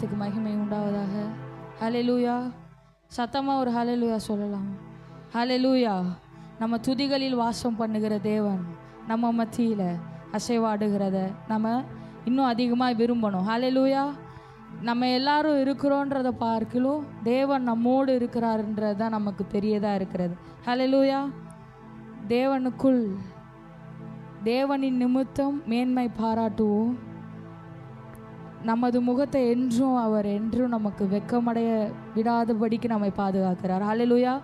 நாமத்துக்கு மகிமை உண்டாவதாக. ஹல்லேலூயா. சத்தமாக ஒரு ஹல்லேலூயா சொல்லலாம். ஹல்லேலூயா. நம்ம துதிகளில் வாசம் பண்ணுகிற தேவன் நம்ம மத்தியில் அசைவாடுகிறத நம்ம இன்னும் அதிகமாக விரும்பணும். ஹல்லேலூயா. நம்ம எல்லாரும் இருக்கிறோன்றதை பார்க்கலும் தேவன் நம்மோடு இருக்கிறாருன்றது தான் நமக்கு பெரியதாக இருக்கிறது. ஹல்லேலூயா. தேவனுக்குள் தேவனின் நிமித்தம் மேன்மை பாராட்டுவோம். நமது முகத்தை அவர் என்றும் நமக்கு வெட்கமடைய விடாதபடிக்கு நம்மை பாதுகாக்கிறார். ஹல்லேலூயா.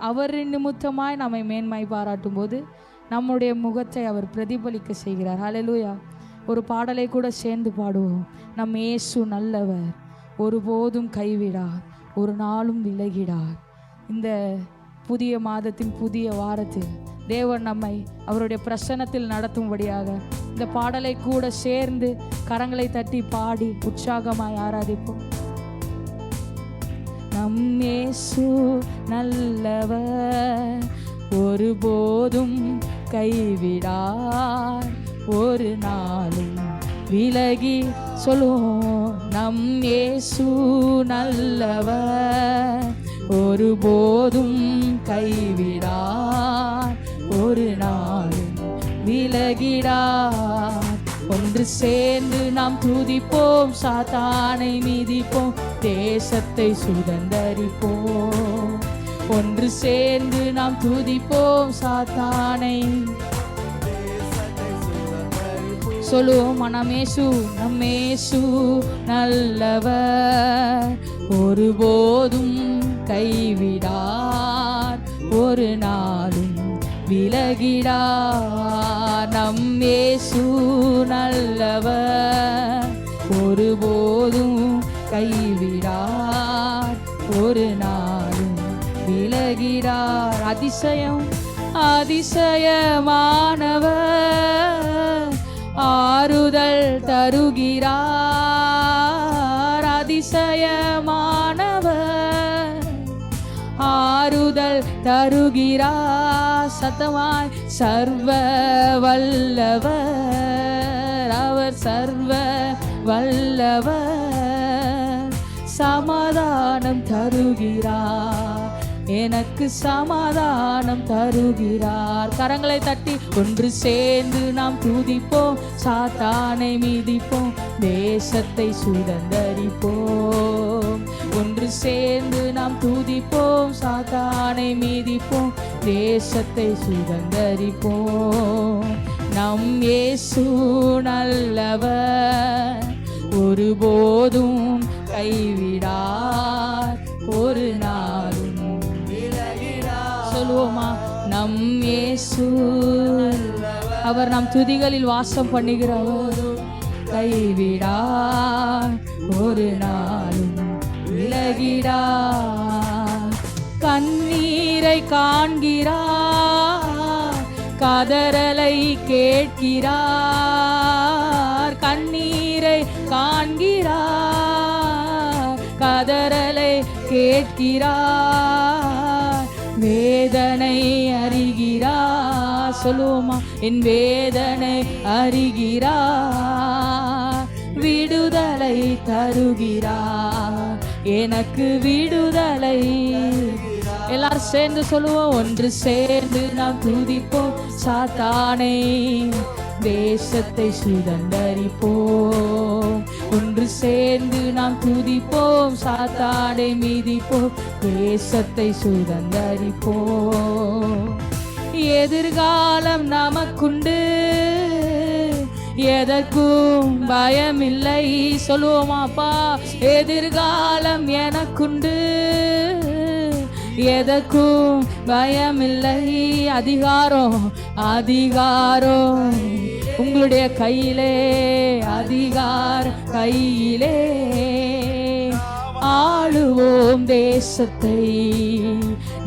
அவரின் நிமித்தமாய் நம்மை மேன்மை பாராட்டும் போது நம்முடைய முகத்தை அவர் பிரதிபலிக்க செய்கிறார். ஹல்லேலூயா. ஒரு பாடலை கூட சேர்ந்து பாடுவோம். நம் இயேசு நல்லவர், ஒருபோதும் கைவிடார், ஒரு நாளும் விலகிடார். இந்த புதிய மாதத்தின் புதிய வாரத்தில் தேவன் நம்மை அவருடைய பிரசன்னத்தில் நடத்தும்படியாக இந்த பாடலை கூட சேர்ந்து கரங்களை தட்டி பாடி உற்சாகமாய் ஆராதிப்போம். நம் இயேசு நல்லவர், ஒருபோதும் கைவிடார், ஒரு நாளும் விலகி சொல்லுவோம். நம் இயேசு நல்லவர், ஒருபோதும் கைவிடார், ஒரு நாளும் விலகிடார். ஒன்று சேர்ந்து நாம் துதிப்போம், சாத்தானை மிதிப்போம், தேசத்தை சுதந்தரிப்போம். ஒன்று சேர்ந்து நாம் துதிப்போம், சாத்தானை சொல்லுவோம். நம்மேசு நல்லவர், ஒருபோதும் கைவிடார், ஒரு நாளும் விலகிடார். நம் இயேசு நல்லவர், ஒருபோதும் கைவிடார், ஒரு நாளும் விலகிடார். அதிசயம் அதிசயமானவர், ஆறுதல் தருகிறார். அதிசயமானவர், ஆறுதல் தருகிறார். சத்தமாய் சர்வ வல்லவர், அவர் சர்வ வல்லவர், சமாதானம் தருகிறார், எனக்கு சமாதானம் தருகிறார். கரங்களை தட்டி ஒன்று சேர்ந்து நாம் துதிப்போம், சாத்தானை மிதிப்போம், தேசத்தை சுதந்தரிப்போம். ஒன்று சேர்ந்து நாம் துதிப்போம், சாத்தானை மிதிப்போம், தேசத்தை சுதந்தரிப்போம். நம் இயேசு நல்லவர், ஒருபோதும் கைவிடார், ஒரு நாளும் சொல்லுவோமா. நம் இயேசு அவர் நம் துதிகளில் வாசம் பண்ணுகிறவர், கைவிடார், ஒரு நாளும் விலகிடார். கண்ணீரை காண்கிறார், கதறலை கேட்கிறார். கண்ணீரை காண்கிறார், கதறலை கேட்கிறார். வேதனை அறிகிறார், சொல்லுவோமா. என் வேதனை அறிகிறார், விடுதலை தருகிறார், எனக்கு விடுதலை. எல்லாரும் சேர்ந்து சொல்லுவோம். ஒன்று சேர்ந்து நாம் துதிப்போம், சாத்தானை தேசத்தை சுதந்தரிப்போம். ஒன்று சேர்ந்து நாம் துதிப்போம், சாத்தானை மிதிப்போம், தேசத்தை சுதந்தரிப்போம். எதிர்காலம் நமக்குண்டு, எதற்கும் பயமில்லை. சொல்லுவோமாப்பா. எதிர்காலம் எனக்குண்டு, எதற்கும் பயமில்லை. அதிகாரம் அதிகாரம் உங்களுடைய கையிலே, அதிகார கையிலே. ஆளுவோம் தேசத்தை,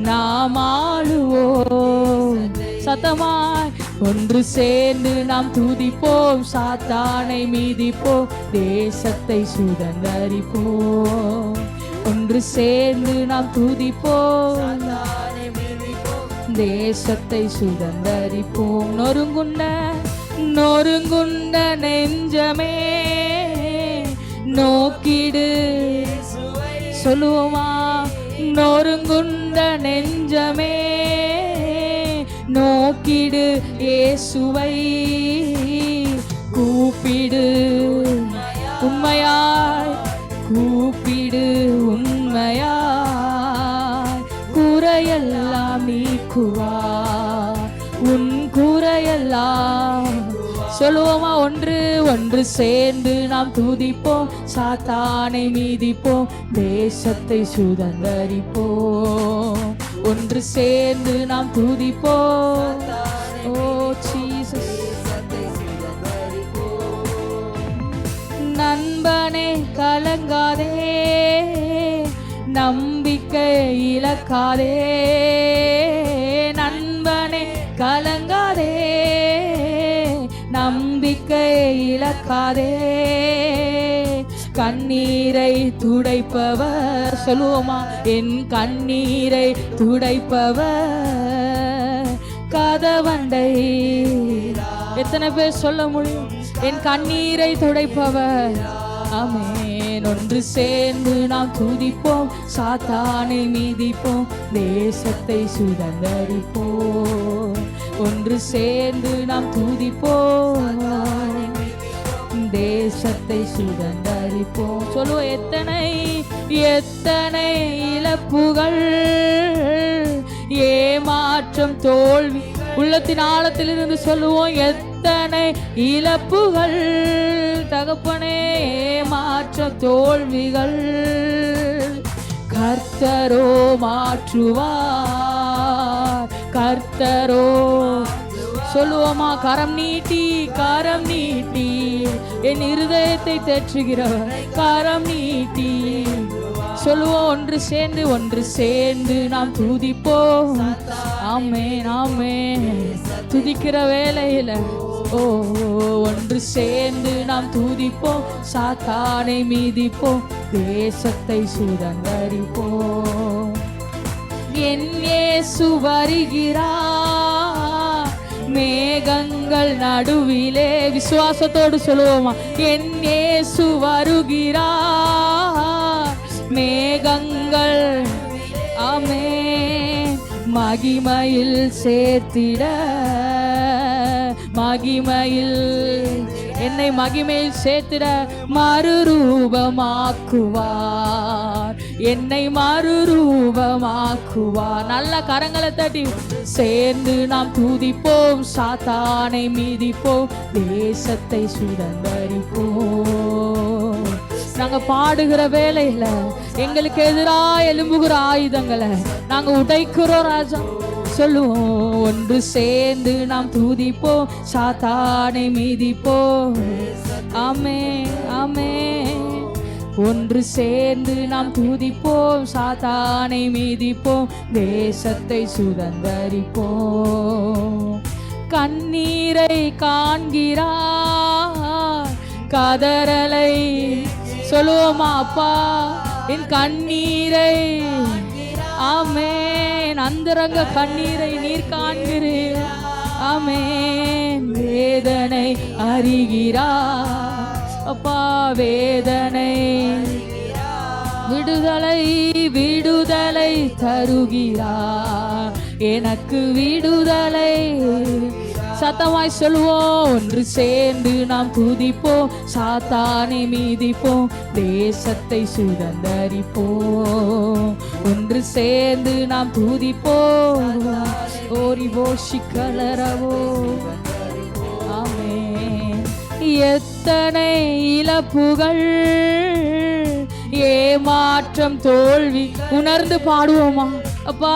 நாம் ஆளுவோம். சத்தமாய் ஒன்று சேர்ந்து நாம் துதிப்போம், சாத்தானை மிதிப்போம், தேசத்தை சுதந்தரிப்போம். ஒன்று சேர்ந்து நாம் துதிப்போம், தேசத்தை சுதந்தரிப்போம். நொறுங்குண்ட நெஞ்சமே நோக்கிடு. சொல்லுவோமா? நொறுங்குண்ட நெஞ்சமே நோக்கிடு இயேசுவை, கூப்பிடு உண்மையாய், கூப்பிடு உண்மையாய், குறையெல்லாம் நீக்குவார் உன் குறையெல்லாம். சொல்லுவோமா? ஒன்று சேர்ந்து நாம் துதிப்போம், சாத்தானை மீதிப்போம், தேசத்தை சுதந்தரிப்போம். ஒன்று சேர்ந்து நாம் துதிப்போம். ஓ ஜீசஸ். நண்பனே கலங்காதே, நம்பிக்கை இழக்காதே. நண்பனே கலங்காதே, நம்பிக்கை இழக்காதே. கண்ணீரை துடைப்பவர். சொல்லுவோமா? என் கண்ணீரை துடைப்பவர் கதவண்டை. எத்தனை பேர் சொல்ல முடியும்? என் கண்ணீரை துடைப்பவர். ஆமென். ஒன்று சேர்ந்து நாம் துதிப்போம், சாத்தானை மீதிப்போம், தேசத்தை சுதந்தரிப்போம். ஒன்று சேர்ந்து நாம் துதிப்போம், தேசத்தை சுதந்தரிப்போம். சொல்லுவோம். எத்தனை எத்தனை இழப்புகள், ஏமாற்றம், தோல்வி. உள்ளத்தின் ஆழத்திலிருந்து சொல்லுவோம். எத்தனை இழப்புகள் தகப்பனே, ஏமாற்றம், தோல்விகள். கர்த்தரோ மாற்றுவார், கர்த்தரோ. சொல்லுவோமா? கரம் நீட்டி, கரம் நீட்டி என் இருதயத்தை தேற்றுகிறவர், கரம் நீட்டி. சொல்லுவோம். ஒன்று சேர்ந்து நாம் துதிப்போம். ஆமென் ஆமென். துதிக்கிற வேளையில ஒன்று சேர்ந்து நாம் துதிப்போம், சாத்தானை மீதிப்போம், தேசத்தை சுதந்தரிப்போம். என் இயேசு வருகிறார் மேகங்கள் நடுவிலே. விசுவாசத்தோடு சொல்லுவோமா? என் இயேசு வருகிறார் மேகங்கள். ஆமென். மகிமையில் சேர்த்திட, மகிமையில் என்னை மகிமையில் சேர்த்திட மறுரூபமாக்குவார், என்னை மறுரூபமாக்குவார். நல்ல கரங்களை தட்டி சேர்ந்து நாம் துதிப்போம், சாத்தானை மீதிப்போம், தேசத்தை சுதந்தரிப்போம். நாங்க பாடுகிற வேளையில எங்களுக்கு எதிராக எழும்புகிற ஆயுதங்களை நாங்க உடைக்கிறோம் ராஜா. சொல்லுவோம். ஒன்று சேர்ந்து நாம் துதிப்போம், சாத்தானை மீதிப்போம். ஆமென் ஆமென். ஒன்று சேர்ந்து நாம் துதிப்போம், சாத்தானை மீதிப்போம், தேசத்தை சுதந்தரிப்போம். கண்ணீரை காண்கிறார், கதறலை. சொல்லுவோமா? அப்பா என் கண்ணீரை. ஆமென். அந்தரங்க கண்ணீரை நீர் காண்கிறீர். ஆமென். வேதனை அறிகிறார் அப்பா, வேதனை. விடுதலை விடுதலை தருகிறார், எனக்கு விடுதலை. சத்தமாய் சொல்லுவோம். ஒன்று சேர்ந்து நாம் துதிப்போம், சாத்தானை மீதிப்போம், தேசத்தை சுதந்தரிப்போம். ஒன்று சேர்ந்து நாம் துதிப்போம். ஓரிவோ சிக்கலரவோ. ஆமென். எத்தனை இழப்புகள், ஏமாற்றம், தோல்வி. உணர்ந்து பாடுவோமா? அப்பா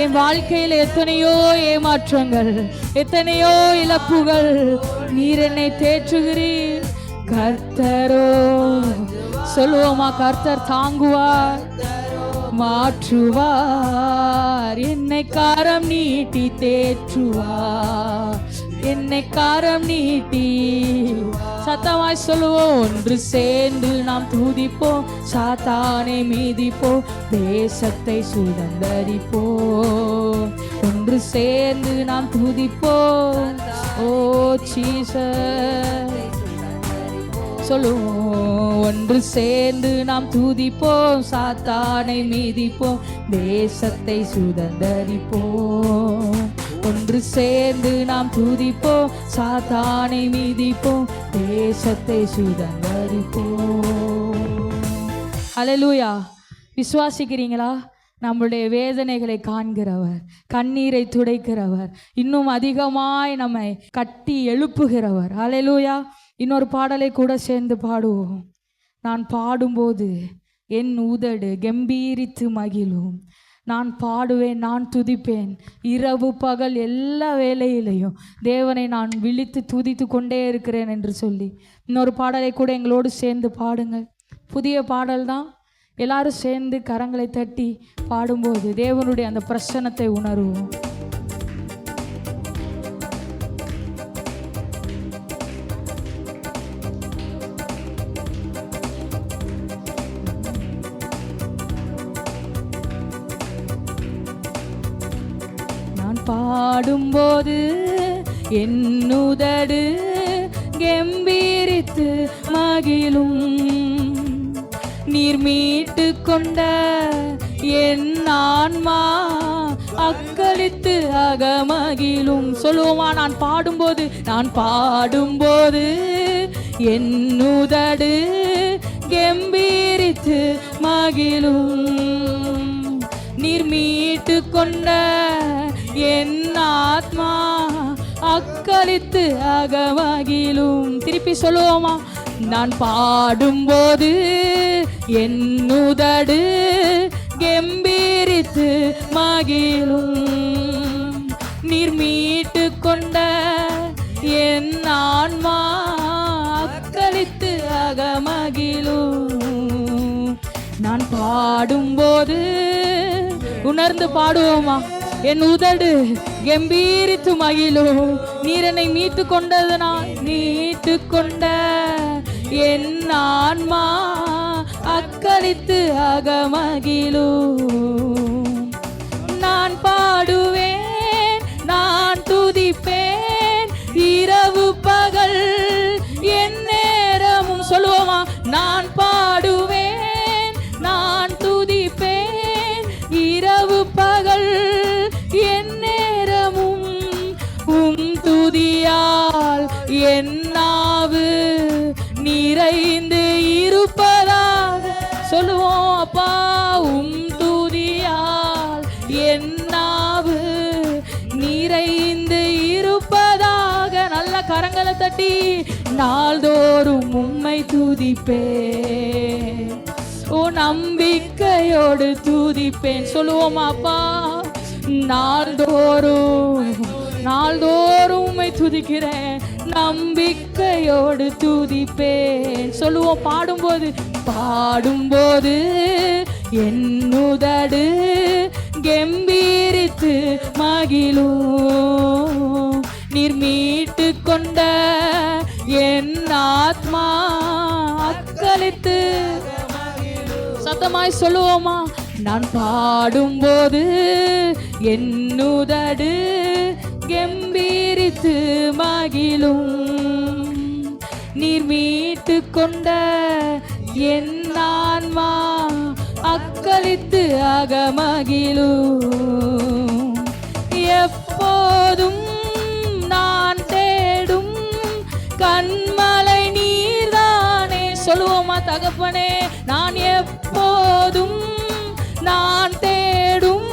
என் வாழ்க்கையில் எத்தனையோ ஏமாற்றங்கள், எத்தனையோ இழப்புகள், நீர் என்னை தேற்றுகிறீர். கர்த்தரோ. சொல்லுவோமா? கர்த்தர் தாங்குவார், மாற்றுவார், என்னை கரம் நீட்டி தேற்றுவார், என்னை கரம் நீட்டி. சத்தமாய் சொல்லுவோம். ஒன்று சேர்ந்து நாம் துதிப்போம், சாத்தானை மீதிப்போம், தேசத்தை சுதந்தரிப்போம். ஒன்று சேர்ந்து நாம் துதிப்போம். ஓ ஜீசஸ். சொல்லுவோம். ஒன்று சேர்ந்து நாம் துதிப்போம், சாத்தானை மீதிப்போம், தேசத்தை சுதந்தரிப்போம். ஒன்று சேர்ந்து நாம் துதிப்போம், சாத்தானை மீதிப்போம், தேசத்தை சுதந்தரிப்போம். ஹல்லேலூயா. விசுவாசிக்கிறீங்களா? நம்முடைய வேதனைகளை காண்கிறவர், கண்ணீரை துடைக்கிறவர், இன்னும் அதிகமாய் நம்மை கட்டி எழுப்புகிறவர். ஹல்லேலூயா. இன்னொரு பாடலை கூட சேர்ந்து பாடுவோம். நான் பாடும்போது என் உதடு கம்பீரித்து மகிழும். நான் பாடுவேன், நான் துதிப்பேன், இரவு பகல் எல்லா வேளையிலையும் தேவனை நான் விழித்து துதித்து கொண்டே இருக்கிறேன் என்று சொல்லி இன்னொரு பாடலை கூட எங்களோடு சேர்ந்து பாடுங்கள். புதிய பாடல் தான். எல்லாரும் சேர்ந்து கரங்களை தட்டி பாடும்போது தேவனுடைய அந்த பிரசன்னத்தை உணர்வோம். நான் பாடும்போது என் உதடு கம்பீரித்து மகிழும். நீர் மீட்டு கொண்ட என் ஆன்மா அக்களித்து அகமகிழும். சொல்லுவோமா? நான் பாடும்போது என் உதடு கம்பீரித்து மகிழும். நீர் மீட்டு கொண்ட என் ஆத்மா அக்களித்து அகமகிழும். திருப்பி சொல்லுவோமா? நான் பாடும்போது என் உதடு கம்பீரித்து மகிழும். நீர் மீட்டு கொண்ட என் ஆன்மா அக்களித்து அகமகிழும். நான் பாடும்போது உணர்ந்து பாடுவோமா? என் உதடு கம்பீரித்து மகிழும். நீர் என்னை மீட்டு கொண்ட என் ஆன்மா அக்களித்து அகமகிழும். நான் பாடுவேன், நான் துதிப்பேன், இரவு பகல் என் நேரமும். சொல்லுவோமா? நான் பாடுவேன், நான் துதிப்பேன், இரவு பகல் என் நேரமும். துதியால் என் நாவு நிறைந்து இருப்பதாக. சொல்லுவோம். அப்பா, துதியால் என் நாவு நிறைந்து இருப்பதாக. நல்ல கரங்களை தட்டி நாள்தோறும் உம்மை துதிப்பேன், ஓ நம்பிக்கையோடு துதிப்பேன். சொல்லுவோம். அப்பா, நாள்தோறும் உம்மை துதிக்கிறேன், நம்பிக்கையோடு துதிப்பேன். சொல்லுவோம். பாடும்போது என் உதடு கம்பீரித்து மகிழும். நீர் மீட்டு கொண்ட என் ஆத்மா அக்களித்து. சத்தமாய் சொல்லுவோமா? நான் பாடும்போது என் உதடு கம்பீரித்து மகிழும். நீர் மீட்டு கொண்ட என் ஆன்மா அக்களித்து அகமகிழும். எப்போதும் நான் தேடும் கண்மலை நீர்தானே. சொல்லுவோமா? தகப்பனே, நான் எப்போதும் நான் தேடும்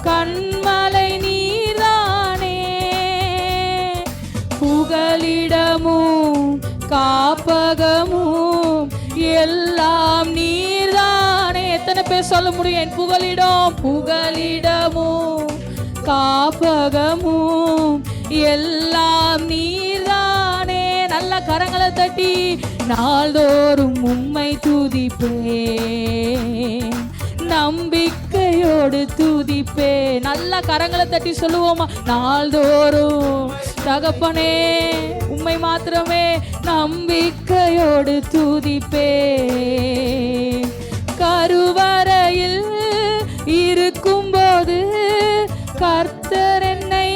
கண்மலை நீர்தானே. புகலிடமும் காப்பகமும் எல்லாம் நீர்தானே. எத்தனை பேர் சொல்ல முடியும்? என் புகலிடமும் காப்பகமும் எல்லாம் நீர்தானே. நல்ல கரங்களை தட்டி நாள்தோறும் உம்மை துதிப்பேன், நம்பிக்கையோடு துதிப்பேன். நல்ல கரங்களை தட்டி சொல்லுவோமா? நாள்தோறும் தகப்பனே உம்மை மாத்திரமே நம்பிக்கையோடு துதிப்பேன். கருவறையில் இருக்கும்போது கர்த்தர் என்னை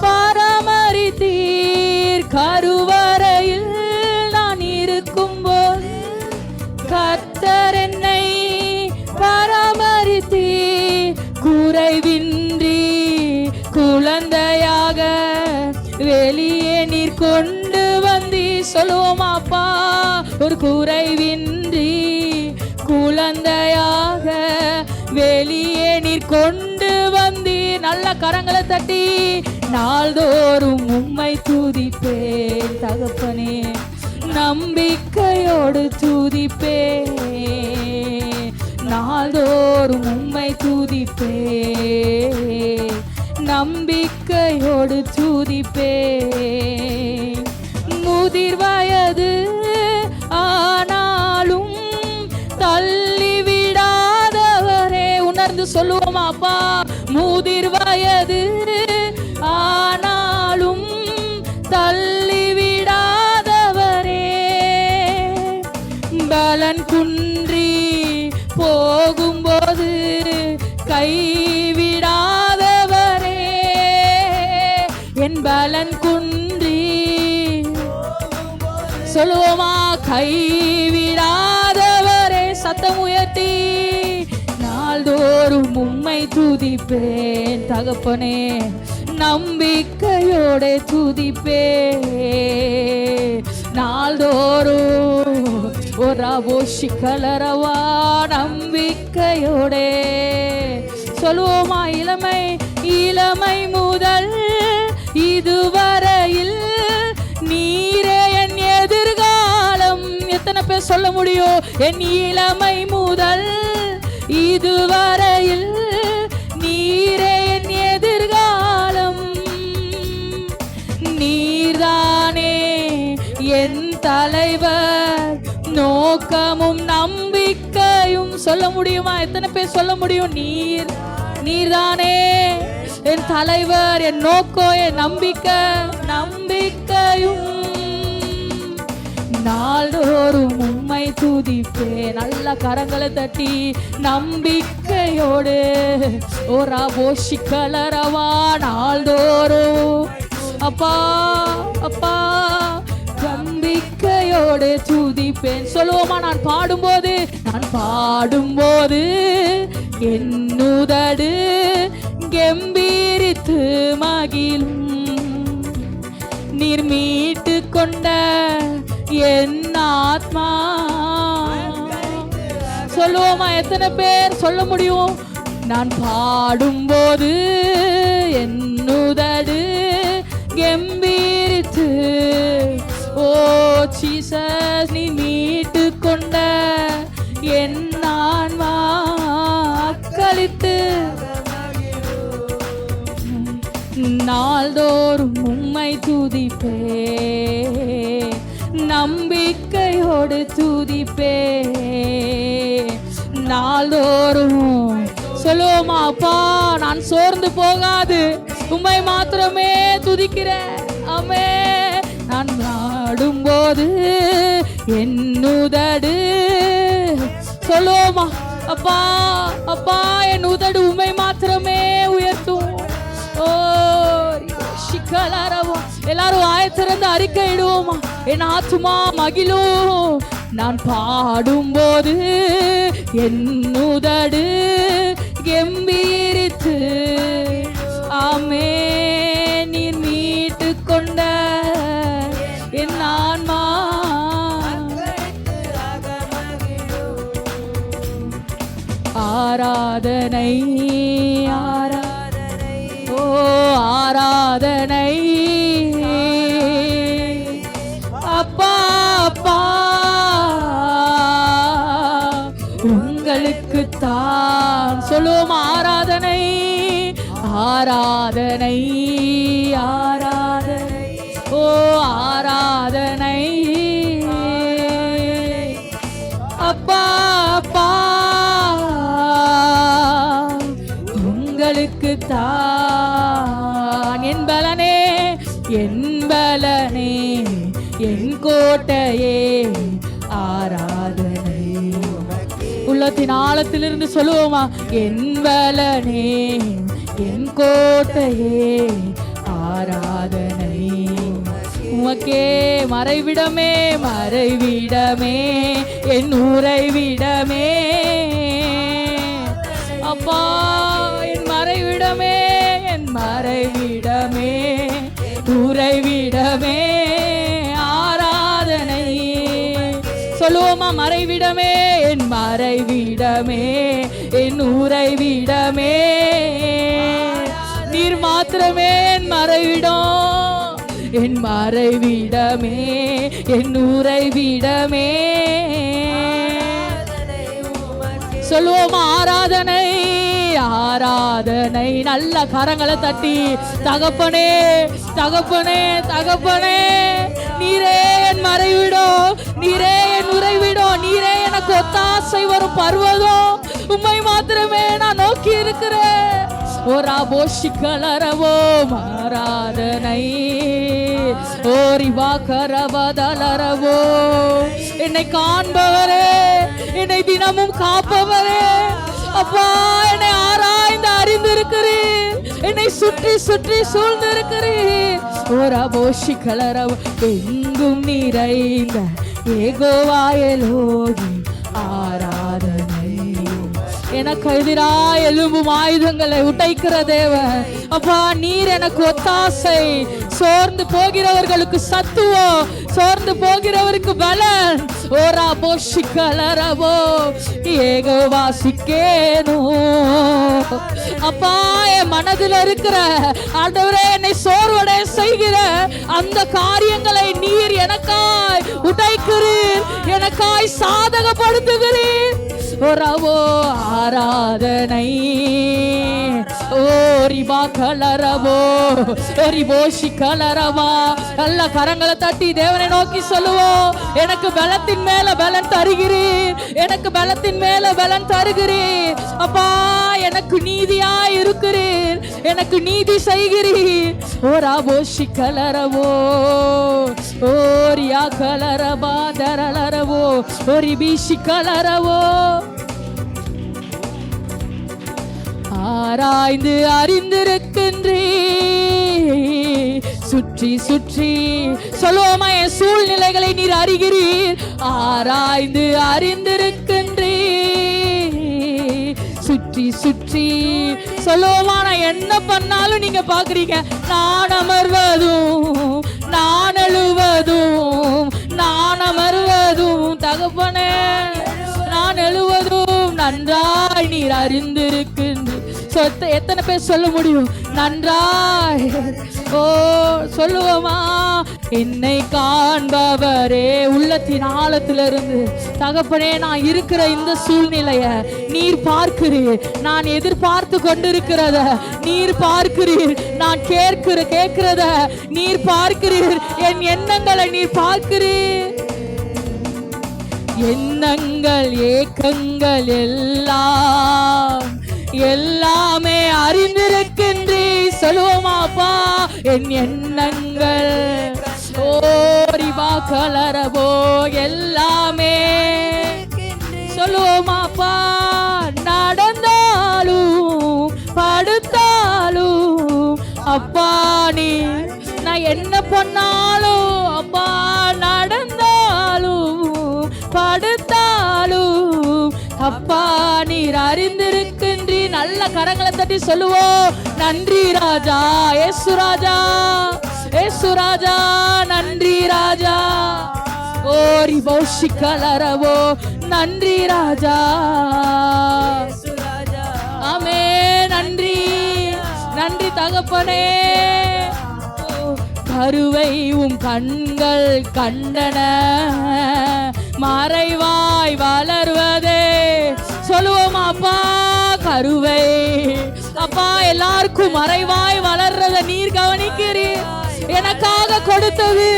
பராமரித்தீர். கருவறையில் நான் வெளியே நீர் கொண்டு வந்தி. சொல்லுவோமாப்பா, ஒரு குறைவின்றி குழந்தையாக வெளியே நீர் கொண்டு வந்தி. நல்ல கரங்களை தட்டி நாள்தோறும் உம்மை துதிப்பேன் தகப்பனே, நம்பிக்கையோடு துதிப்பேன். நாள்தோறும் உம்மை துதிப்பேன், நம்பிக்கையோடு துதிப்பேன். முதிர் வயது ஆனாலும் தள்ளிவிடாதவரே. உணர்ந்து சொல்லுவோமாப்பா, முதிர் வயது ஆனாலும் தள்ளிவிடாதவரே. பலன் குன்றி போகும்போது கைவிடாதவரே. என் பலன் குன்றி சொல்லுவோமா, கைவிடாதவரே. சத்தம் உயர்த்தி நாள்தோறும் உம்மை துதிப்பேன் தகப்பனே, நம்பிக்கையோட துதிப்பேன். நாள்தோறும் கலரவா நம்பிக்கையோட சொல்லுவோமா, இளமை முதல் இதுவரையில் நீரே என் எதிர்காலம். எத்தனை பேர் சொல்ல முடியும்? என் இளமை முதல் இதுவரையில் நீரே என் எதிர்காலம். நீர்தானே என் தலைவர், நோக்கமும் நம்பிக்கையும். சொல்ல முடியுமா? எத்தனை பேர் சொல்ல முடியும்? நீர்தானே என் தலைவர், என் நோக்கம், என் நம்பிக்கையும். நாள்தோறும் உம்மை துதிப்பேன். நல்ல கரங்களை தட்டி நம்பிக்கையோடு ஓரா போஷி கலரவா. நாள்தோறும் அப்பா அப்பா நம்பிக்கையோடு துதிப்பேன். சொல்லுவோமா, நான் பாடும்போது என்னுதடு கெம்பீரித்து மகிழும். நீர் மீட்டு கொண்ட என் ஆத்மா. சொல்லுவோமா? எத்தனை பேர் சொல்ல முடியும்? நான் பாடும்போது என்னுதடு கெம்பீரித்து. ஓ ஜீசஸ், நீ மீட்டு கொண்ட என் ஆன்மா அக்களித்து. நாள்தோறும் உம்மை துதிப்பேன், நம்பிக்கையோடு துதிப்பேன். நாள்தோறும் சொல்லுவோமா, அப்பா நான் சோர்ந்து போகாது உம்மை மாத்திரமே துதிக்கிறேன். ஆமே, நான் பாடும்போது என்னுதடு சொல்லுவோமா, அப்பா அப்பா என் உதடு உம்மை மாத்திரமே உயர்த்தும். ஓ சிக்கலாரவோ, எல்லாரும் ஆயத்திறந்து அறிக்கையிடுவோமா, என் ஆத்துமா மகிழும். நான் பாடும்போது என்னுதடு கெம்பீரித்து. ஆமே, நீர் மீட்டு கொண்ட என் ஆன்மா. ஆராதனை ஆராதனை ஓ ஆராதனை அப்பா அப்பா உங்களுக்கு தான். சொல்லுவோம், ஆராதனை ஆராதனை ஆராதனை ஓ ஆராதனை அப்பா அப்பா உங்களுக்கு தான். என் பலனே என் பலனே என் கோட்டையே ஆராதனை. உள்ளத்தின் ஆழத்திலிருந்து சொல்லுவோமா, என் பலனே என் கோட்டையே ஆராதனை. உமக்கே மறைவிடமே மறைவிடமே என் உறைவிடமே அப்பா. என் மறைவிடமே என் மறைவிடமே உறைவிடமே உறைவிடமே, என் உறைவிடமே, நீர் மாத்திரமே என் மறைவிடம், என் மறைவிடமே, என் உறைவிடமே. சொல்லுவோம் ஆராதனை, ஆராதனை. நல்ல கரங்களை தட்டி, தகப்பனே தகப்பனே தகப்பனே, நீரே என் மறைவிடம், நீரே என் உறைவிடம், நீரே எனக்கு ஒத்தாசை வரும் பர்வதம், உம்மை மாத்திரமே நான் நோக்கி இருக்கிறேன். ஓரா போஷிக்கலரவோ ஆராதனை, ஓரிவா கரவதலரவோ. என்னை காண்பவரே, என்னை தினமும் காப்பவரே, அப்பா என்னை ஆராய்ந்து அறிந்திருக்கிறீர், என்னை சுற்றி சுற்றி சூழ்ந்திருக்கிறீர். ஓரா போஷிக்கலரவோ, எங்கும் நிறைந்த யெகோவா எலோஹிம் ஆராதனை. எனக்கு எதிராக எழும்பும் ஆயுதங்களை உடைக்கிற தேவன், அப்பா நீர் எனக்கு ஒத்தாசை. சோர்ந்து போகிறவர்களுக்கு சத்துவம், சோர்ந்து போகிறவருக்கு பலன். ஓரா போஷிக்கலரவோ யெகோவா சிக்கேனோ. அப்பா என் மனதில் இருக்கிற ஆண்டவரே, என்னை சோர்வடைய செய்கிற அந்த காரியங்களை நீர் எனக்காய் உடைக்கிறீர், எனக்காய் சாதகப்படுத்துகிறீர். ஓரவோ ஆராதனை, ஓரிபா கலரவோ ஓரிபோஷி கலரவா. நல்ல கரங்களை தட்டி தேவனை நோக்கி சொல்லுவோம், எனக்கு பலத்தின் மேல பலன் தருகிறீர், எனக்கு பலத்தின் மேல பலன் தருகிறீர். அப்பா எனக்கு நீதியா இருக்கிறீர், எனக்கு நீதி செய்கிறீர். ஓரா போஷி கலரவோ ஓரியா கலரபா தரலரவோ ஓரி பீஷி கலரவோ. ஆராய்ந்து அறிந்திருக்கின்றே, சுற்றி சுற்றி சொல்லுவோமா, என் சூழ்நிலைகளை நீர் அறிகிறீர். ஆராய்ந்து அறிந்திருக்கின்றே, சுற்றி சுற்றி சொல்லுவோமா, நான் என்ன பண்ணாலும் நீங்க பாக்குறீங்க. நான் அமர்வதும், நான் எழுவதும், நான் அமர்வதும் தகப்பனே, நான் எழுவதும் நன்றாய் நீர் அறிந்திருக்கின்ற. எத்தனை பேர் சொல்ல முடியும் நன்றாய்? ஓ சொல்லுவோமா, என்னை காண்பவரே, உள்ளத்தின் ஆழத்திலிருந்து தகப்பனே, நான் இருக்கிற இந்த சூழ்நிலைய நீர் பார்க்கிறீர், நான் எதிர்பார்த்து கொண்டிருக்கிறத நீர் பார்க்கிறீர், நான் கேட்கிறத நீர் பார்க்கிறீர், என் எண்ணங்களை நீர் பார்க்கிறீர். எண்ணங்கள் ஏக்கங்கள் எல்லாம் எல்லாமே அறிந்திருக்கின்றே. சொல்லுவோமாப்பா, என் எண்ணங்கள் ஓரிவா கலரவோ எல்லாமே. சொல்லுவோமாப்பா, நடந்தாலும் படுத்தாலும் அப்பா நீ, நான் என்ன பண்ணாலும் அப்பா, நடந்தாலும் படுத்தாலும் அப்பா நீர் அறிந்திருக்கின்றீ. நல்ல கரங்களை தட்டி சொல்லுவோம், நன்றி ராஜா, ஏசு ராஜா, ஏசு ராஜா, நன்றி ராஜா. ஓரி பௌஷி கலரவோ, நன்றி ராஜா, ஆமே, நன்றி நன்றி தகப்பனே. கருவை உம் கண்கள் கண்டன, மறைவாய் வளர்வதே. சொல்லுவோம் அப்பா, கருவை அப்பா எல்லாருக்கும் மறைவாய் வளர்றத நீர் கவனிக்கிறீர், எனக்காக கொடுத்தது.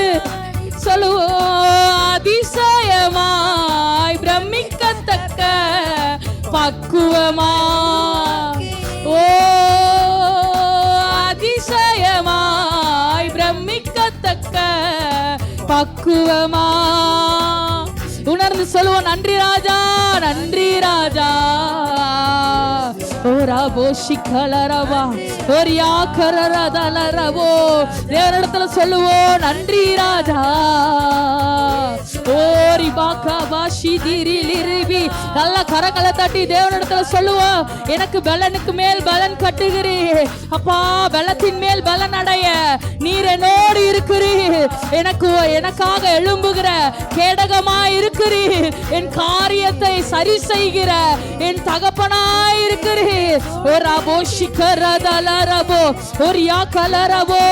சொல்லுவோம், அதிசயமாய் பிரமிக்கத்தக்க பக்குவமா, ஓ அதிசயமாய் பிரமிக்கத்தக்க பக்குவமா. உணர்ந்து சொல்லுவோம், நன்றி ராஜா, நன்றி ராஜா. ஓரா போஷி கலரவா ஓரியா கரரதலரவோ. தேவனிடத்துல சொல்லுவோம், நன்றி ராஜா. ஓரி பாக்கா பாஷி திரிலிரிபி. நல்ல கரங்களை தட்டி தேவனிடத்துல சொல்லுவோம், எனக்கு பலனுக்கு மேல் பலன் கட்டுகிறீர் அப்பா, பலத்தின் மேல் பலன் அடைய நீர் என்னோடு இருக்கிறீர். எனக்காக எழும்புகிற கேடகமாய் இருக்கிறீர். என் காரியத்தை சரி செய்கிற என் தகப்பனாய் இருக்கிறீர். ஒரு அபோஷிகரதலரபோ ஒரு யாக்கலரபோ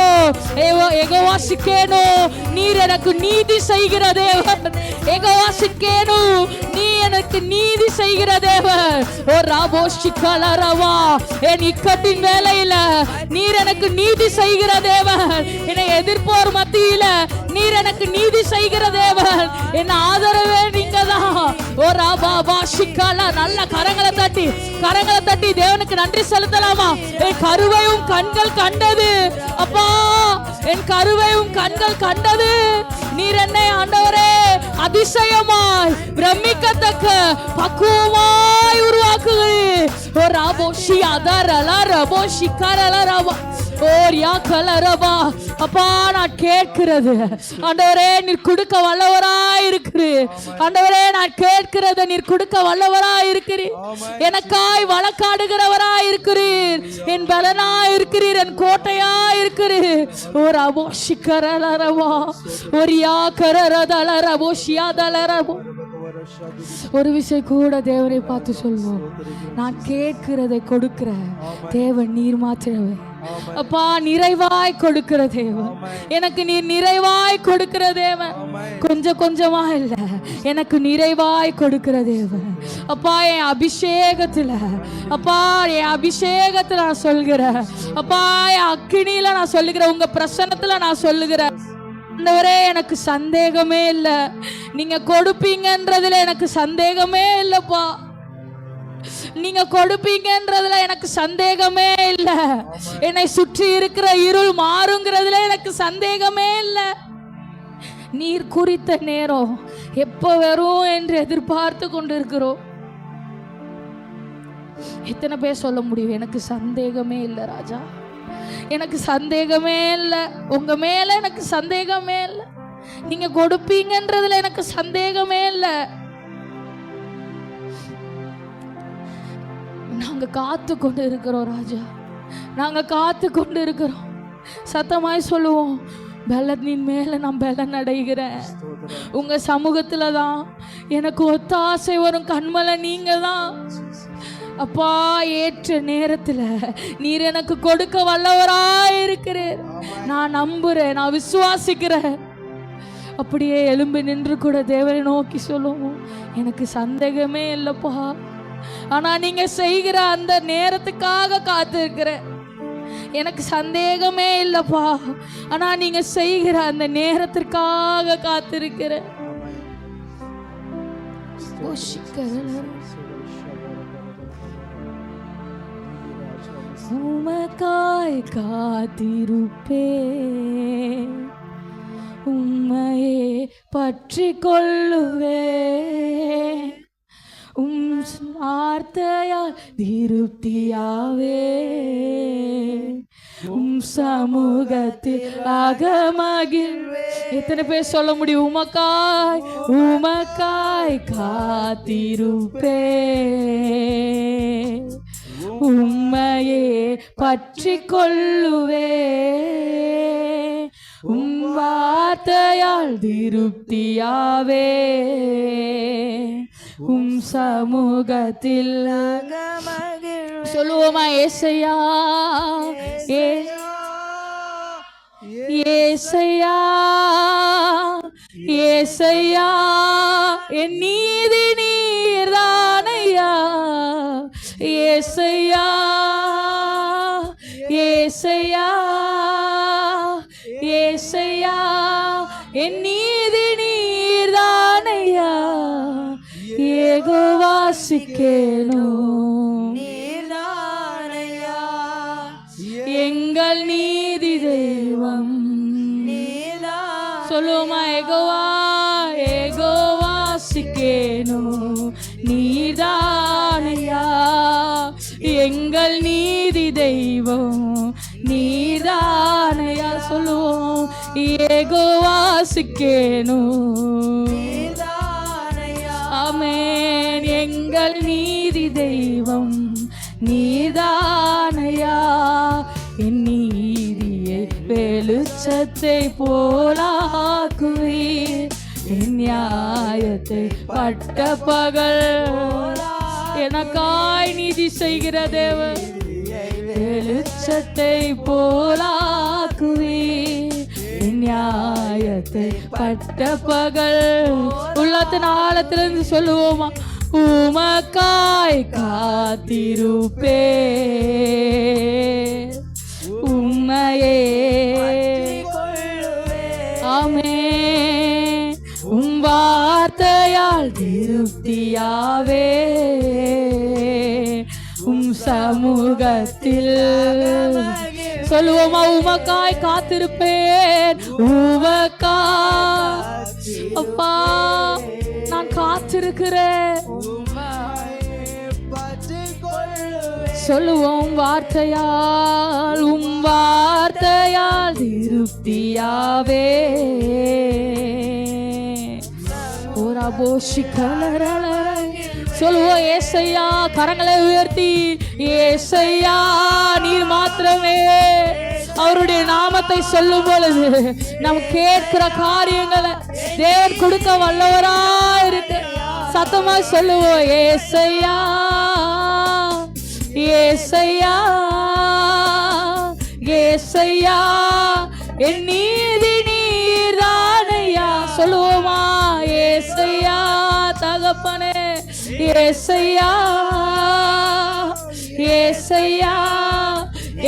எகவாசிக்கேனோ நீர் எனக்கு நீதி செய்கிற தேவன். எகவாசிக்கேனோ நீ எனக்கு நீதி செய்கிற தேவன். ஒரு அபோஷிகலரவா என் இக்கட்டின் வேலையில நீர் எனக்கு நீதி செய்கிற தேவன். என்னை எதிர்ப்போர் மத்தியில நீர் எனக்கு நீதி செய்கிற தேவன். என்ன ஆதரவே நீங்க தான். ஒரு அபாபாஷிகால நல்ல கரங்களை தட்டி தேவனுக்கு நன்றி செலுத்தலாமா? என் கருவையும் கண்கள் கண்டது அப்பா, என் கருவையும் கண்கள் கண்டது. நீர் என்னை ஆண்டவரே அதிசயமாய் பிரமிக்கத்தக்க பக்குவமாய் உருவாக்குகிறீர். ஒரு அபோஷி அதரல ரபோஷி கரலரவா ஓரியா கலரபா. அப்பா நான் கேட்கிறது ஆண்டவரே நீர் கொடுக்க வல்லவராய் இருக்கிறீர். ஆண்டவரே நான் கேட்கிறது நீர் கொடுக்க வல்லவராய் இருக்கிறீர். எனக்காய் வழக்காடுகிறவராய் இருக்கிறீர். என் பலனாய் இருக்கிறீர். என் கோட்டையாய் இருக்கிறீர். ஒரு அபோஷிகரலரவா ஓரியா கரரதலரபோஷியா தலரபோ. ஒரு விஷயம் கூட தேவனை பார்த்து சொல்வோம், நான் கேட்கிறதை கொடுக்கிற தேவன் நீர் மாத்திரவே. அப்பா நிறைவாய் கொடுக்கிற தேவன். எனக்கு நீர் நிறைவாய் கொடுக்கிற தேவன். கொஞ்சம் கொஞ்சமா இல்ல, எனக்கு நிறைவாய் கொடுக்கிற தேவன். அப்பா என் அபிஷேகத்துல, அப்பா என் அபிஷேகத்துல நான் சொல்கிறேன். அப்பா என் அக்கினியில நான் சொல்லுகிறேன். உங்க பிரசன்னத்துல நான் சொல்லுகிறேன். ஆண்டவரே எனக்கு சந்தேகமே இல்லை. நீங்க கொடுப்பீங்கன்றதுல எனக்கு சந்தேகமே இல்லப்பா. நீங்க கொடுப்பீங்கன்றதுல எனக்கு சந்தேகமே இல்லை. என்னை சுற்றி இருக்கிற இருள் மாறுங்கிறதுல எனக்கு சந்தேகமே இல்லை. நீர் குறித்த நேரம் எப்ப வரும் என்று எதிர்பார்த்து கொண்டிருக்கிறோம். எத்தனை பேர் சொல்ல முடியும் எனக்கு சந்தேகமே இல்லை ராஜா, எனக்கு சந்தேகமே இல்லை. உங்க மேல எனக்கு சந்தேகமே இல்லை. நீங்க கொடுப்பீங்கன்றதுல எனக்கு சந்தேகமே இல்லை. நாங்க காத்து கொண்டு இருக்கிறோம் ராஜா, நாங்க காத்து கொண்டு இருக்கிறோம். சத்தமாய் சொல்லுவோம், பலனின் மேல நான் பலன் அடைகிறேன். உங்க சமூகத்துல தான் எனக்கு ஒத்தாசை வரும். கண்மலை நீங்க தான் அப்பா. ஏற்ற நேரத்துல நீர் எனக்கு கொடுக்க வல்லவராய் இருக்கிறீர். நான் நம்புறேன், நான் விசுவாசிக்கிறேன். அப்படியே எழும்பி நின்று கூட தேவனை நோக்கி சொல்லுவோம், எனக்கு சந்தேகமே இல்லப்பா. ஆனா நீங்க செய்கிற அந்த நேரத்துக்காக காத்திருக்கிறேன். எனக்கு சந்தேகமே இல்லப்பா, ஆனா நீங்க செய்கிற அந்த நேரத்திற்காக காத்திருக்கிறேன். உமக்காய் காத்திருப்பே, உம்மையே பற்றி கொள்ளுவே. வார்த்தையால் திருப்தியாவே, சமூகத்தில் அகமகிழ்வே. எத்தனை பேர் சொல்ல முடியும்? உமக்காய் உமக்காய் காத்திருப்பே, உம்மையே பற்றி கொள்ளுவே. வார்த்தையால் திருப்தியாவே, சமூகத்தில் சொல்லுவோமா? ஏசையா ஏசையா ஏசையா என் நீதி நீர்தானையா. ஏசையா ஏசையா ஏசையா என் நீதி நீர்தானையா. ஏகோவாசிக்கேனோ நீர்தானையா, எங்கள் நீதி தெய்வம் நீர்தான். சொல்லுமா? ஏகோவா ஏகோவாசிக்கேனோ நீர்தானையா, எங்கள் நீதி தெய்வம் நீர்தானையா. சொல்லுவோம், ஏகோவாசிக்கேனோ ஆமென், எங்கள் நீதி தெய்வம் நீர்தானையா. என் நீதியை வெளுச்ச வெளிச்சத்தை போலாக்குவீர், என் நியாயத்தை பட்ட பகல் எனக்காய் நீதி செய்கிற தேவன். வெளிச்சத்தை போலாக்குவீர், என் நியாயத்தை பட்ட பகல். உள்ளத்தின் ஆழத்திலிருந்து சொல்லுவோமா, உமக்காய் காத்திருப்பே, உம்மையே ஆமென். உம் வார்த்தையால் திருப்தியாவே, உம் சமூகத்தில் சொல்லுவோமா, உமக்காய் காத்திருப்பேன். உமக்காய் அப்பா நான் காத்திருக்கிறேன். சொல்லுவோம் வார்த்தையால், உம் வார்த்தையால் திருப்தியாவே. சொல்லுவோம் ஏசையா, கரங்களை உயர்த்தி ஏசையா நீர் மாத்திரமே. அவருடைய நாமத்தை சொல்லும் பொழுது நாம் கேட்கிற காரியங்களை தேவன் கொடுக்க வல்லவராயிருக்கு. சத்தமா சொல்லுவோம் ஏசையா, ஏசையா, ஏசையா என் நீதி நீர்தானையா. சொல்லுவோமா, ஏசையா தகப்பனே, ஏசையா, ஏசையா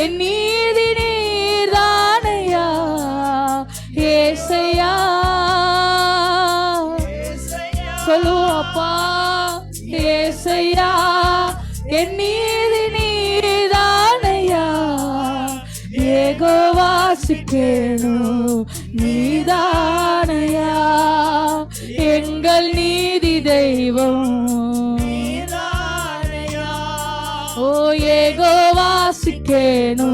என் நீதி நீர்தானையா. ஏசையா சொல்லுவோம் அப்பா, ஏசையா என் நீதி நீர்தானையா. ஏகோவாசிக்கேனோ நீதானையா, எங்கள் நீதி தெய்வம். ஓ ஏகோவாசிக்கேனோ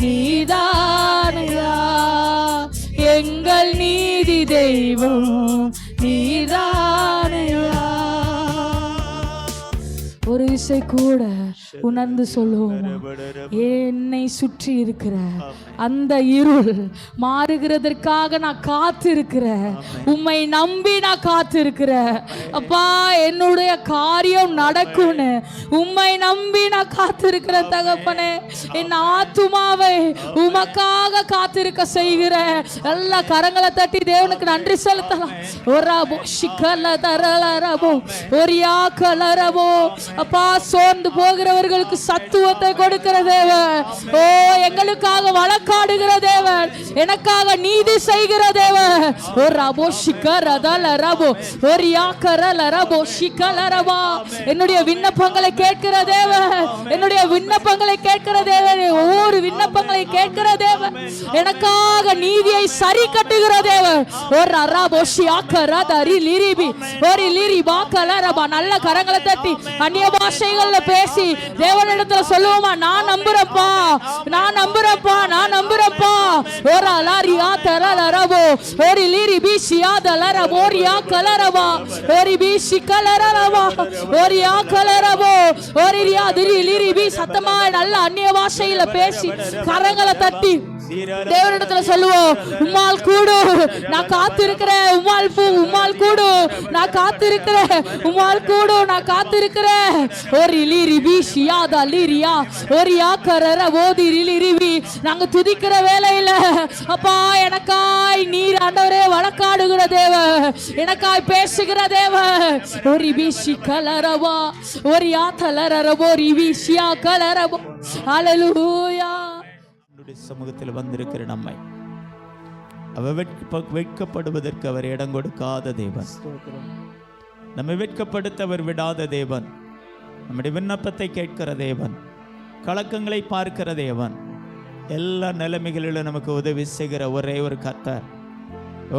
நீதானையா, எங்கள் நீதி தெய்வம் நீதானையா. ஒரு விசை கூட உணர்ந்து சொல்லுவோம், என்னை சுற்றி இருக்கிற அந்த இருள் மாறுகிறதற்காக நான் காத்திருக்கிறேன். உம்மை நம்பி நான் காத்திருக்கிறேன். அப்பா என்னுடைய காரியம் நடக்கும்னு உம்மை நம்பி நான் காத்திருக்கிறேன் தகப்பனே. என் ஆத்துமாவை உமக்காக காத்திருக்க செய்கிற எல்லா கரங்களை தட்டி தேவனுக்கு நன்றி செலுத்தலாம். ஒராபோ சிக்கல தரலரபோ ஒரியா கலரபோ. அப்பா சோர்ந்து போகிறவர்களுக்கு சத்துவத்தை கொடுக்கிற தேவன். ஓ எங்களுக்காக வழக்காடுகிற தேவன், எனக்காக நீதி செய்கிற தேவன். ஓ ரபோ சிக்கரதலரபோ ஒரியா கரலரபோ சிக்கலரபா. என்னுடைய விண்ணப்பங்களை கேட்கிற தேவன், என்னுடைய விண்ணப்பங்களை கேட்கிற தேவன், ஒவ்வொரு விண்ணப்பங்களை கேட்கிற தேவன், எனக்காக நீதியை சரி கட்டுகிற தேவன். ஒரு அரபோ சியாக்கரதரி லிரிபி ஒரு லிரிபா கலரபா. நல்ல கரங்களை தட்டி அந்நிய பாஷைகள்ல பேசி தேவனிடத்துல சொல்லுவோமா, நான் நம்புறப்பா, நான் நம்புறப்பா, நான் நம்புறப்பா. ஒரு அலாரியா தரலரபோ ஒரு லிரி பிசியா தலரபோ ரியா கலரபா ஒரு பிசி கலரபா ஒரு யா கலரபோ ஒரு ரியா திரி லிரி பி. சத்தமா நல்ல அந்நிய பாஷையில பேசி கரங்களை தட்டி தேவனிடத்துல சொல்லுவோம், உம்மால் கூடு நான் காத்திருக்கிறேன். உம்மால் கூடு நான் காத்திருக்கிறேன். உம்மால் கூடு நான் காத்திருக்கிறேன். ஒரு லிரிபி ஷியாதா லிரியா ஒரு யாக்கரர ஓதி லிரிபி. நாங்க துதிக்கிற வேலையில அப்பா எனக்காய் நீர் ஆண்டவரே வழக்காடுகிற தேவ, எனக்காய் பேசுகிற தேவ. ஒரு பிஷி கலரவா ஒரு யா கலரரபோ ரிபிஷியா கலரபோ. ஹல்லேலூயா. சமூகத்தில் வந்திருக்கிற நம்மை அவர் வெட்கப்படுவதற்கு அவர் இடம் கொடுக்காத தேவன், நம்மை வெட்கப்படுத்த அவர் விடாத தேவன், நம்முடைய விண்ணப்பத்தை கேட்கிற தேவன், கலக்கங்களை பார்க்கிற தேவன், எல்லா நிலைமைகளிலும் நமக்கு உதவி செய்கிற ஒரே ஒரு கர்த்தர்,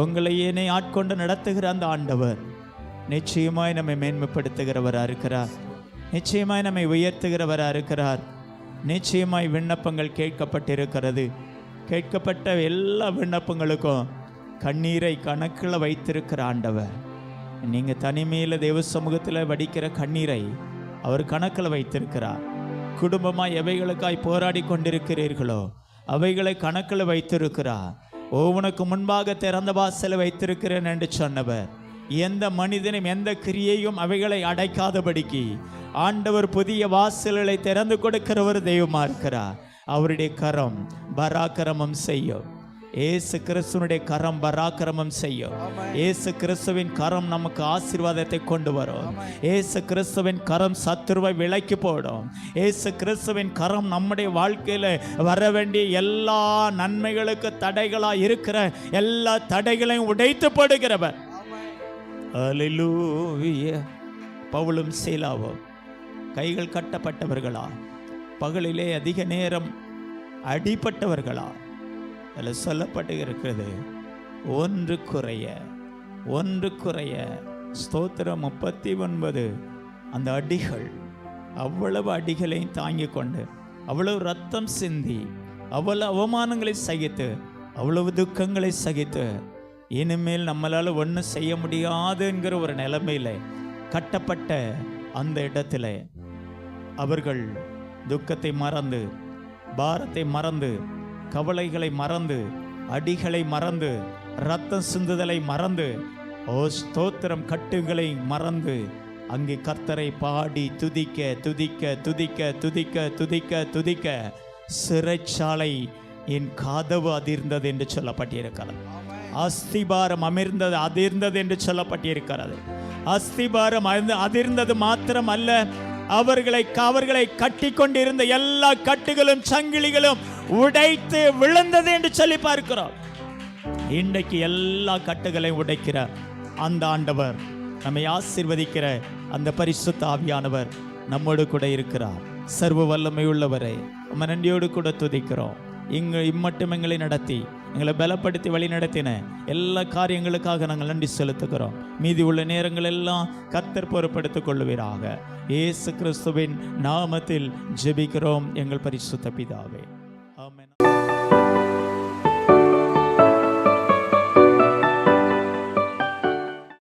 உங்களை என்னை ஆட்கொண்டு நடத்துகிற அந்த ஆண்டவர் நிச்சயமாய் நம்மை மேன்மைப்படுத்துகிறவராக இருக்கிறார். நிச்சயமாய் நம்மை உயர்த்துகிறவராக இருக்கிறார். நிச்சயமாய் விண்ணப்பங்கள் கேட்கப்பட்டிருக்கிறது. கேட்கப்பட்ட எல்லா விண்ணப்பங்களுக்கும் கண்ணீரை கணக்கில் வைத்திருக்கிற ஆண்டவர். நீங்கள் தனிமையில் தேவ சமூகத்தில் வடிக்கிற கண்ணீரை அவர் கணக்கில் வைத்திருக்கிறார். குடும்பமாக எவைகளுக்காய் போராடி கொண்டிருக்கிறீர்களோ அவைகளை கணக்கில் வைத்திருக்கிறார். உனக்கு முன்பாக திறந்த வாசலை வைத்திருக்கிறேன் என்று சொன்னவர், எந்த மனிதனும் எந்த கிரியையும் அவைகளை அடைக்காதபடிக்கு ஆண்டவர் புதிய வாசல்களை திறந்து கொடுக்கிற ஒரு தெய்வமா இருக்கிறார். அவருடைய கரம் பராக்கிரமம் செய்யும். ஏசு கிறிஸ்துவனுடைய கரம் பராக்கிரமம் செய்யும். ஏசு கிறிஸ்துவின் கரம் நமக்கு ஆசீர்வாதத்தை கொண்டு வரும். ஏசு கிறிஸ்துவின் கரம் சத்துருவை விலக்கி போடும். ஏசு கிறிஸ்துவின் கரம் நம்முடைய வாழ்க்கையில் வர வேண்டிய எல்லா நன்மைகளுக்கு தடைகளாக இருக்கிற எல்லா தடைகளையும் உடைத்து போடுகிறவர். அல்லேலூயா. பவுலும் சீலாவும் கைகள் கட்டப்பட்டவர்களா, பகலிலே அதிக நேரம் அடிபட்டவர்களா? அதில் சொல்லப்பட்டு இருக்கிறது, ஒன்று குறைய ஸ்தோத்திரம் 39 அந்த அடிகள், அவ்வளவு அடிகளையும் தாங்கி கொண்டு, அவ்வளவு ரத்தம் சிந்தி, அவ்வளவு அவமானங்களை சகித்து, அவ்வளவு துக்கங்களை சகித்து, இனிமேல் நம்மளால் ஒன்றும் செய்ய முடியாது என்கிற ஒரு நிலைமையில கட்டப்பட்ட அந்த இடத்துல அவர்கள் துக்கத்தை மறந்து, பாரத்தை மறந்து, கவலைகளை மறந்து, அடிகளை மறந்து, ரத்தம் சிந்துதலை மறந்து, ஸ்தோத்திரம் கட்டுகளை மறந்து அங்கே கர்த்தரை பாடி துதிக்க துதிக்க துதிக்க துதிக்க துதிக்க துதிக்க சிறைச்சாலை என் கதவு அதிர்ந்தது என்று சொல்லப்பட்டிருக்கிறது. அஸ்திபாரம் அதிர்ந்தது என்று சொல்லப்பட்டிருக்கிறது. அஸ்திபாரம் அதிர்ந்தது மாத்திரம் அல்ல, அவர்களை கட்டி கொண்டிருந்த எல்லா கட்டுகளும் சங்கிலிகளும் உடைத்து விழுந்தது என்று சொல்லி பார்க்கிறோம். இன்றைக்கு எல்லா கட்டுகளையும் உடைக்கிற அந்த ஆண்டவர், நம்மை ஆசீர்வதிக்கிற அந்த பரிசுத்த ஆவியானவர் நம்மோடு கூட இருக்கிறார். சர்வ வல்லமை உள்ளவரை நம்ம நன்றியோடு கூட துதிக்கிறோம். இம்மட்டும் எங்களை நடத்தி, எங்களை பலப்படுத்தி வழி நடத்தின எல்லா காரியங்களுக்காக நாங்கள் நன்றி செலுத்துகிறோம். மீதி உள்ள நேரங்கள் எல்லாம் கர்த்தர் பொறுப்படுத்திக் கொள்ளுவீராக. இயேசு கிறிஸ்துவின் நாமத்தில் ஜெபிக்கிறோம் எங்கள் பரிசுத்த பிதாவே.